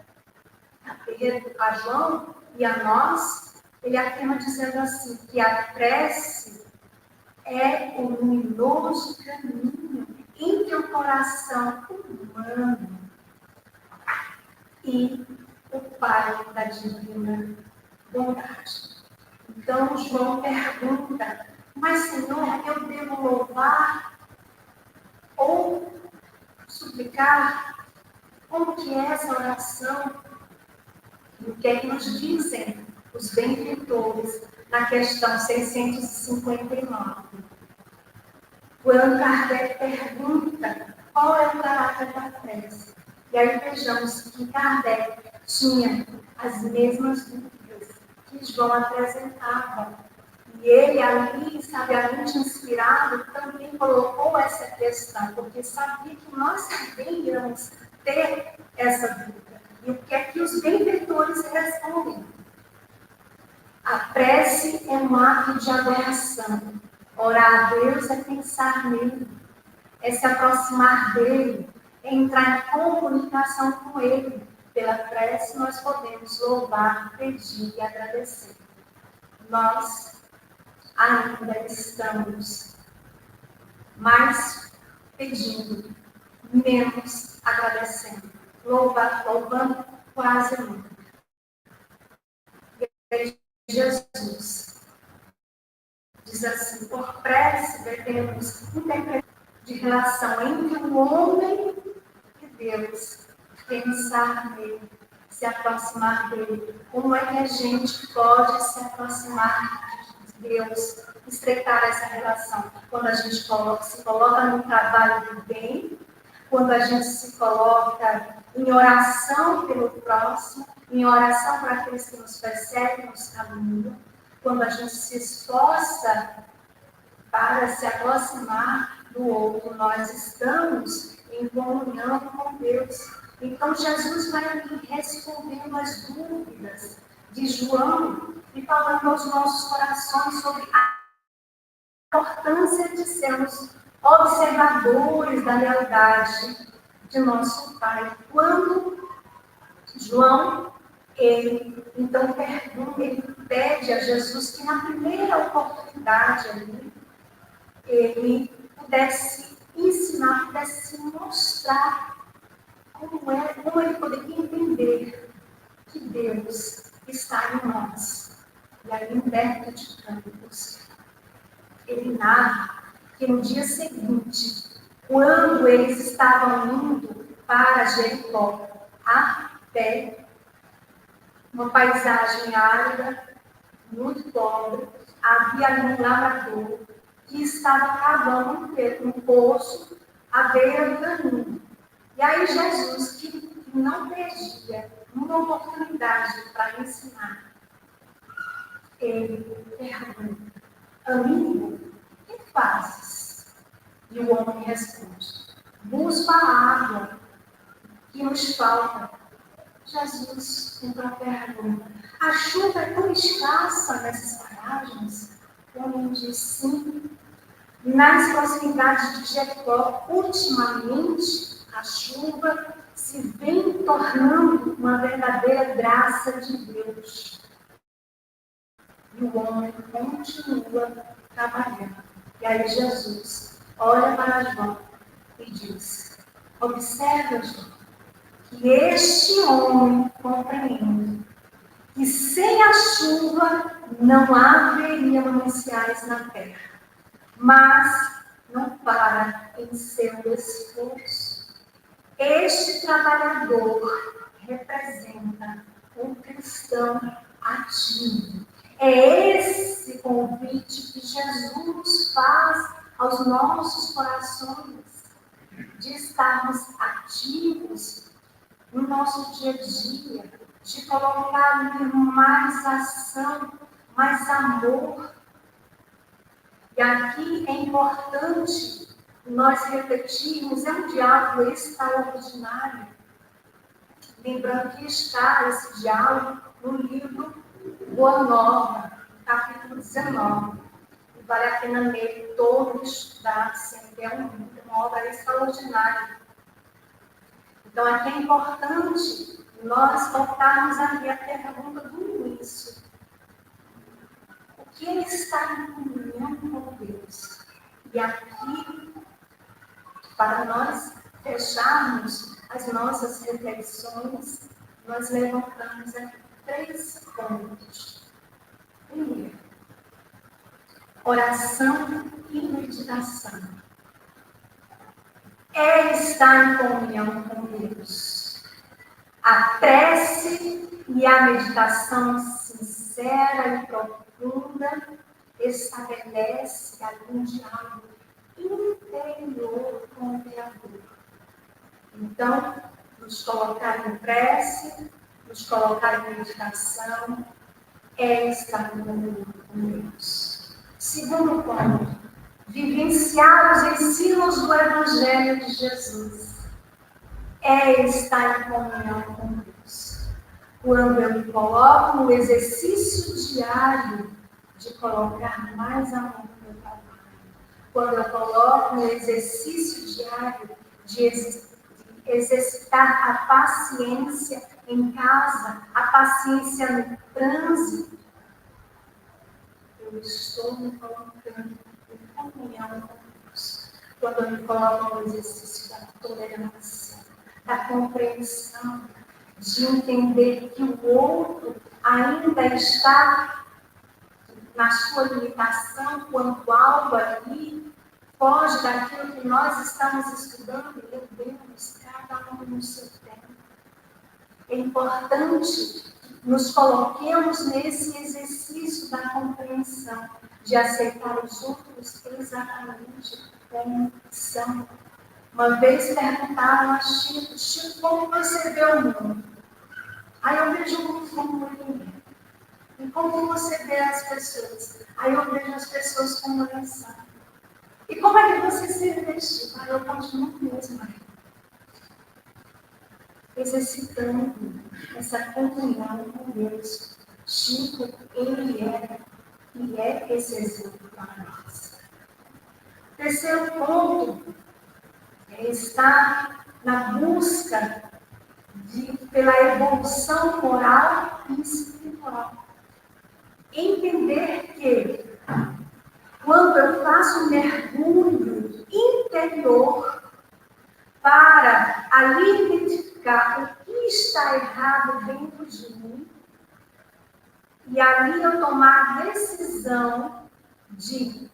a Pedro, a João e a nós, ele afirma dizendo assim, que a prece é o luminoso caminho entre o coração humano e o Pai da divina bondade. Então, João pergunta, mas Senhor, eu devo louvar ou suplicar? Como que é essa oração? E o que é que nos dizem os benfeitores na questão 659? Quando Kardec pergunta qual é o caráter da prece. E aí vejamos que Kardec tinha as mesmas dúvidas que João apresentava. E ele ali, sabiamente inspirado, também colocou essa questão, porque sabia que nós também íamos ter essa dúvida. E o que é que os benfeitores respondem? A prece é um ato de adoração. Orar a Deus é pensar nele, é se aproximar dele, é entrar em comunicação com ele. Pela prece nós podemos louvar, pedir e agradecer. Nós ainda estamos mais pedindo, menos agradecendo. Louvando quase nunca. Jesus diz assim, por prece devemos interpretar de relação entre o homem e Deus, pensar nele, se aproximar dele. Como é que a gente pode se aproximar de Deus, estreitar essa relação? Quando a gente se coloca no trabalho do bem, quando a gente se coloca em oração pelo próximo, em oração para aqueles que nos perseguem, nos caluniam, quando a gente se esforça para se aproximar do outro, nós estamos em comunhão com Deus. Então, Jesus vai ali respondendo as dúvidas de João e falando aos nossos corações sobre a importância de sermos observadores da lealdade de nosso Pai. Quando João, ele então pergunta, ele pede a Jesus que na primeira oportunidade ali, ele pudesse ensinar, pudesse mostrar como ele poderia entender que Deus está em nós. E aí, Humberto de Campos, ele narra que no dia seguinte, quando eles estavam indo para Jericó, a pé, uma paisagem árida, muito pobre. Havia ali um lavrador que estava cavando um poço à beira do caminho. E aí Jesus, que não perdia uma oportunidade para ensinar, ele pergunta: amigo, o que fazes? E o homem responde: busco a água que nos falta. Jesus entrou a pergunta: a chuva é tão escassa nessas paragens? O homem diz: sim. Nas proximidades de Jericó, ultimamente, a chuva se vem tornando uma verdadeira graça de Deus. E o homem continua trabalhando. E aí Jesus olha para João e diz: observa, João, que este homem compreende que sem a chuva não haveria mananciais na terra, mas não para em seu esforço. Este trabalhador representa um cristão ativo. É esse convite que Jesus faz aos nossos corações, de estarmos ativos no nosso dia a dia, de colocar ali mais ação, mais amor. E aqui é importante nós refletirmos, é um diálogo extraordinário. Lembrando que está esse diálogo no livro Boa Nova, capítulo 19. E vale a pena ler todo, estudar, sempre é uma obra extraordinária. Então, aqui é importante nós voltarmos ali à pergunta do início. O que ele está em comunhão com Deus? E aqui, para nós fecharmos as nossas reflexões, nós levantamos aqui 3 pontos. Primeiro, oração e meditação. É estar em comunhão com Deus. A prece e a meditação sincera e profunda estabelece ali um diálogo interior com o Criador. Então, nos colocar em prece, nos colocar em meditação, é estar em comunhão com Deus. Segundo ponto, vivenciar os ensinos do Evangelho de Jesus. É estar em comunhão com Deus. Quando eu me coloco no exercício diário de colocar mais amor no meu trabalho, quando eu coloco no exercício diário de exercitar a paciência em casa, a paciência no trânsito, eu estou me colocando em comunhão com Deus. Quando eu me coloco no exercício da tolerância, da compreensão, de entender que o outro ainda está na sua limitação quando algo ali foge daquilo que nós estamos estudando e levemos cada um no seu tempo. É importante que nos coloquemos nesse exercício da compreensão, de aceitar os outros exatamente como são. Uma vez perguntaram a Chico: Chico, como você vê o mundo? Aí eu vejo o mundo como ele é. E como você vê as pessoas? Aí eu vejo as pessoas como elas são. E como é que você se vê, Chico? Aí eu continuo mesmo. Exercitando essa comunhão com Deus. Chico, ele é e é esse exemplo para nós. Terceiro ponto é estar na busca pela evolução moral e espiritual. Entender que quando eu faço um mergulho interior para ali identificar o que está errado dentro de mim, e ali eu tomar a decisão de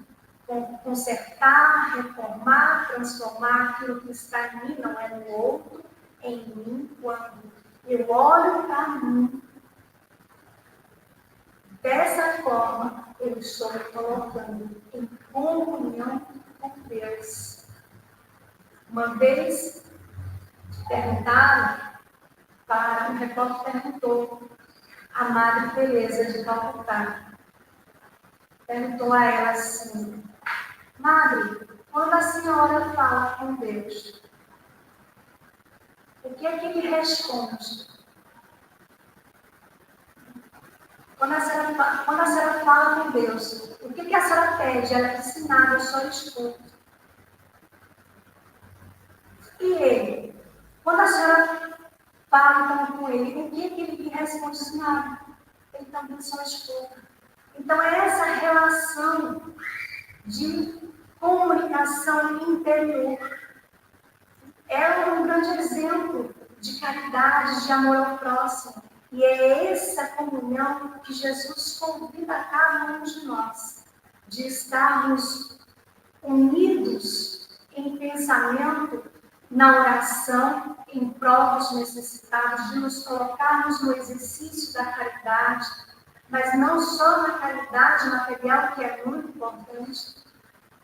consertar, reformar, transformar aquilo que está em mim, não é no outro, em mim, quando eu olho para mim Dessa forma, eu estou me colocando em comunhão com Deus. Uma vez perguntaram, um repórter perguntou à Madre Teresa de Calcutá. Perguntou a ela assim: Madre, quando a senhora fala com Deus, o que é que ele responde? Quando a senhora fala com Deus, o que a senhora pede? Ela disse: nada, eu só escuto. E ele? Quando a senhora fala então, com ele, o que ele lhe responde? Nada. Ele também só escuta. Então, é essa relação de comunicação interior. É um grande exemplo de caridade, de amor ao próximo. E é essa comunhão que Jesus convida a cada um de nós, de estarmos unidos em pensamento, na oração, em prol dos necessitados, de nos colocarmos no exercício da caridade, mas não só na caridade material, que é muito importante,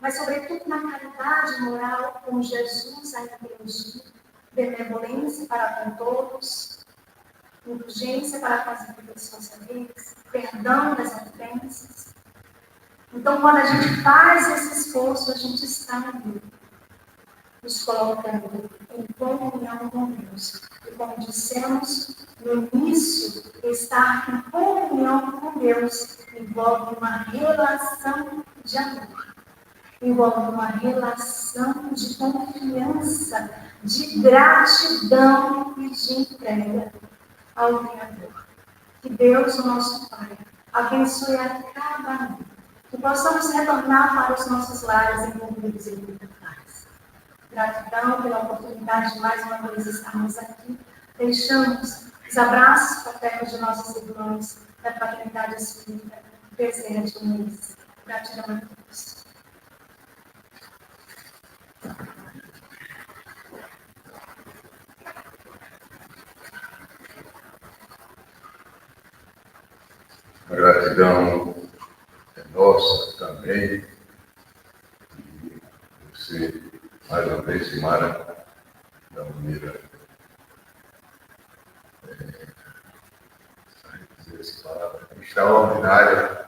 mas sobretudo na caridade moral, como Jesus a entendia, benevolência para com todos, indulgência para com as imperfeições alheias, perdão das ofensas. Então, quando a gente faz esse esforço, a gente está ali, nos colocando em comunhão com Deus. E como dissemos no início, estar em comunhão com Deus envolve uma relação de amor, envolve uma relação de confiança, de gratidão e de entrega ao Criador. Que Deus, o nosso Pai, abençoe a cada um. Que possamos retornar para os nossos lares envolvidos em muita paz. Gratidão pela oportunidade de mais uma vez estarmos aqui. Deixamos os abraços fraternos de nossos irmãos da Fraternidade Espírita Bezerra de Muniz. Gratidão a todos. A gratidão é nossa também. E você, mais uma vez, Simara, da maneira extraordinária,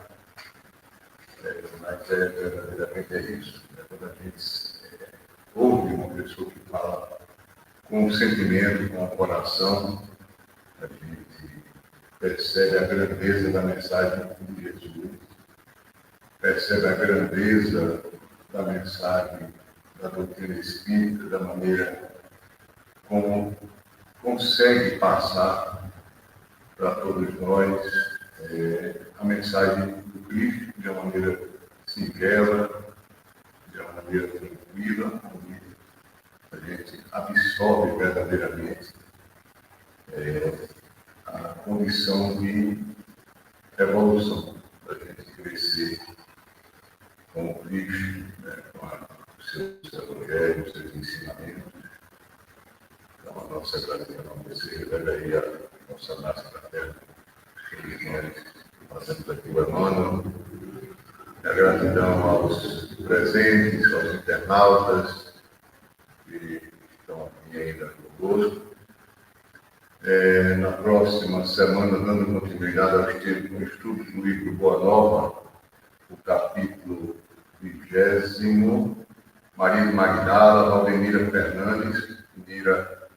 mas verdadeiramente é isso. Quando a gente ouve uma pessoa que fala com o sentimento, com o coração, a gente percebe a grandeza da mensagem de Jesus, percebe a grandeza da mensagem da doutrina espírita, da maneira como consegue passar para todos nós a mensagem do Cristo de uma maneira singela, de uma maneira tranquila, onde a gente absorve verdadeiramente a condição de evolução, para a gente crescer com o Cristo, com os seus evangelhos, os seus ensinamentos. Então, a nossa gratidão, você revela aí a nossa raça fraterna, que nós fazemos aqui o Emmanuel. A gratidão aos presentes, aos internautas que estão aqui ainda conosco. Na próxima semana, dando continuidade ao estudo do livro Boa Nova, o capítulo 20, Maria de Magdala, Valdemira Fernandes, Mira,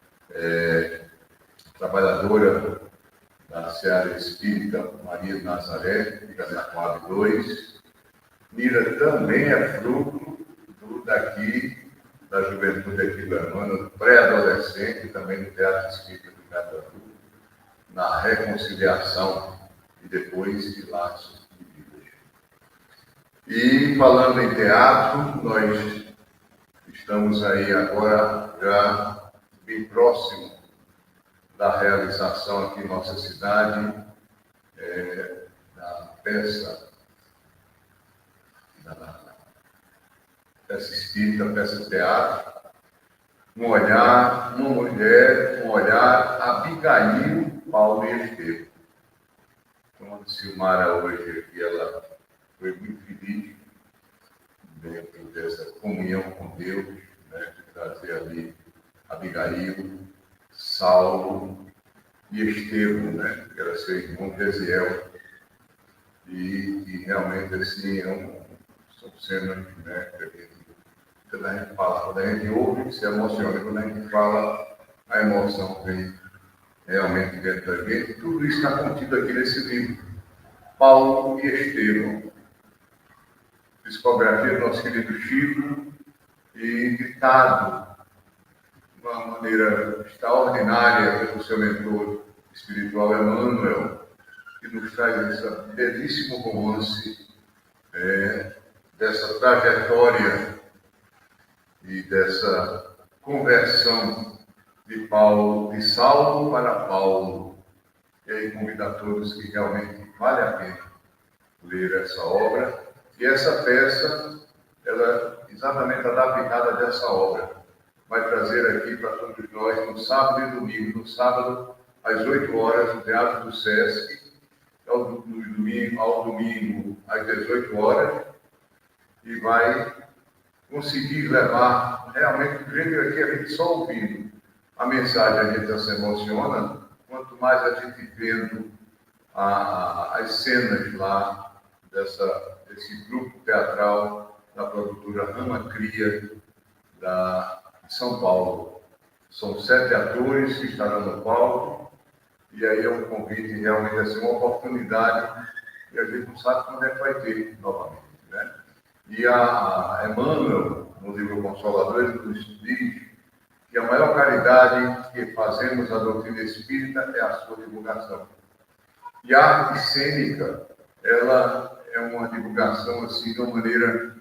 trabalhadora da Seara Espírita Maria de Nazaré, de Canacoab 2. Mira também é fruto da juventude aqui do Emmanuel, pré-adolescente, também no Teatro Espírita do Caruaru, na reconciliação e depois de laços de vida. E falando em teatro, nós estamos aí agora já bem próximo da realização aqui em nossa cidade da peça espírita, peça teatro, um olhar, uma mulher, um olhar Abigail, Paulo e Estevam. Como a Silmara hoje aqui, ela foi muito feliz dentro dessa comunhão com Deus, né, de trazer ali Abigail, Saulo e Estevão, né, que era seu irmão Gesiel. E realmente assim são cenas, né, que a gente, quando a gente fala, quando a gente ouve, se emociona, quando a gente fala, a emoção vem realmente dentro da gente. Tudo isso está contido aqui nesse livro. Paulo e Estevão, psicografia do nosso querido Chico, e ditado de uma maneira extraordinária pelo seu mentor espiritual Emmanuel, que nos traz esse belíssimo romance dessa trajetória e dessa conversão de Saulo para Paulo. E aí convido a todos que realmente vale a pena ler essa obra. E essa peça, ela é exatamente adaptada dessa obra. Vai trazer aqui para todos nós, no sábado e domingo. No sábado, às 8 horas, no Teatro do Sesc. Ao domingo, às 18 horas. E vai conseguir levar, realmente, do jeito que aqui a gente só ouvindo a mensagem, a gente se emociona. Quanto mais a gente vendo as cenas lá desse grupo teatral da produtora Rama Cria de São Paulo. São 7 atores que estarão no palco, e aí é um convite realmente a ser uma oportunidade, e a gente não sabe quando é que vai ter novamente, né? E a Emmanuel, no livro Consolador, ele nos diz que a maior caridade que fazemos à doutrina espírita é a sua divulgação. E a arte cênica, ela é uma divulgação assim, de uma maneira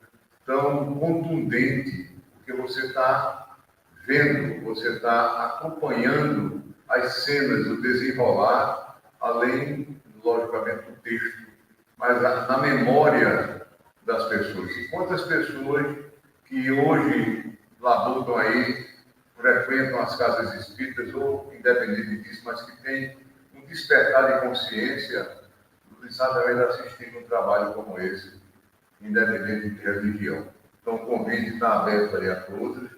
tão contundente, porque você está vendo, você está acompanhando as cenas, o desenrolar, além, logicamente, do texto, mas na memória das pessoas. E quantas pessoas que hoje labutam aí, frequentam as casas espíritas, ou independente disso, mas que têm um despertar de consciência, exatamente assistindo um trabalho como esse, independente de religião. Então, o convite está aberto aí a todos.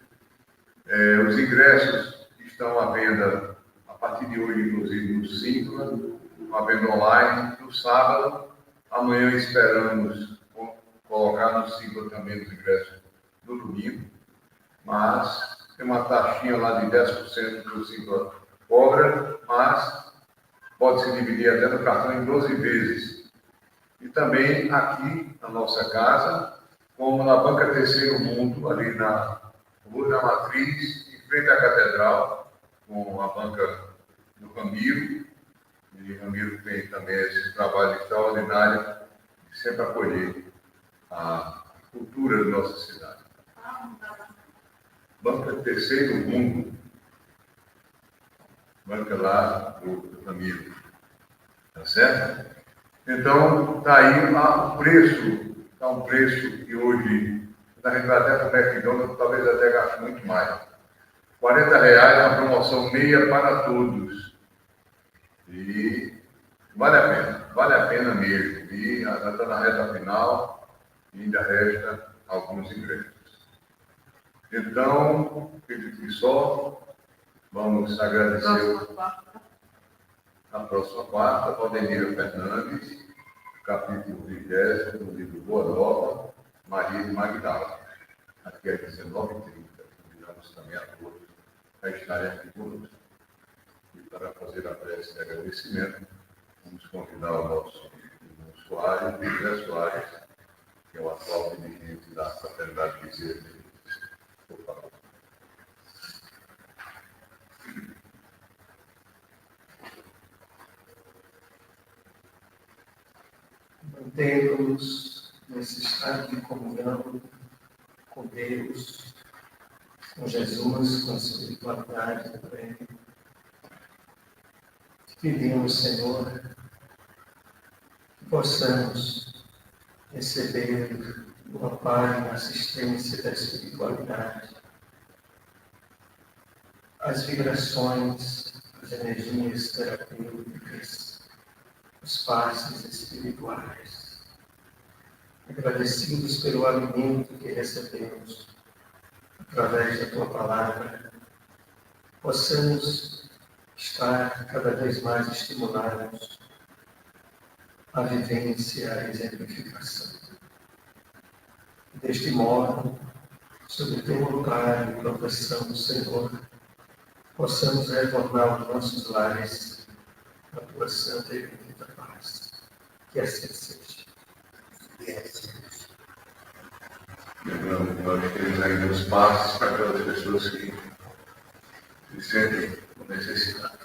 Os ingressos estão à venda a partir de hoje, inclusive, no Simpla, à venda online, no sábado. Amanhã esperamos colocar no Simpla também os ingressos no domingo, mas tem uma taxinha lá de 10% que o Simpla cobra, mas pode-se dividir até no cartão em 12 vezes. E também aqui na nossa casa, como na Banca Terceiro Mundo, ali na Rua da Matriz, em frente à Catedral, com a banca do Ramiro. E Ramiro tem também esse trabalho extraordinário de sempre acolher a cultura da nossa cidade. Banca Terceiro Mundo, banca lá do Ramiro. Tá certo? Então, está aí o preço, está um preço que hoje, na realidade, até para o McDonald's, talvez até gaste muito mais. R$40 uma promoção meia para todos. E vale a pena mesmo. E já está na reta final e ainda resta alguns ingressos. Então, acredito que só vamos agradecer. Na próxima quarta, Valdemiro Fernandes, capítulo 20 do livro Boa Nova, Maria de Magdala. Aqui às 19h30. Convidamos também a todos a estarem aqui conosco. E para fazer a prece de agradecimento, vamos convidar o nosso irmão Soares, José Soares, que é o atual dirigente da Fraternidade Bezerra. Por favor. Mantendo-nos nesse estado de comunhão com Deus, com Jesus, com a espiritualidade também. Pedimos, Senhor, que possamos receber o amparo e a assistência da espiritualidade, as vibrações, as energias terapêuticas os passes espirituais. Agradecidos pelo alimento que recebemos através da Tua Palavra, possamos estar cada vez mais estimulados à vivência, à exemplificação. Deste modo, sob o Teu altar e proteção do Senhor, possamos retornar aos nossos lares a Tua santa e bendita paz. Que assim seja. Lembrando que nós temos ainda os passos para aquelas pessoas que se sentem com necessidade.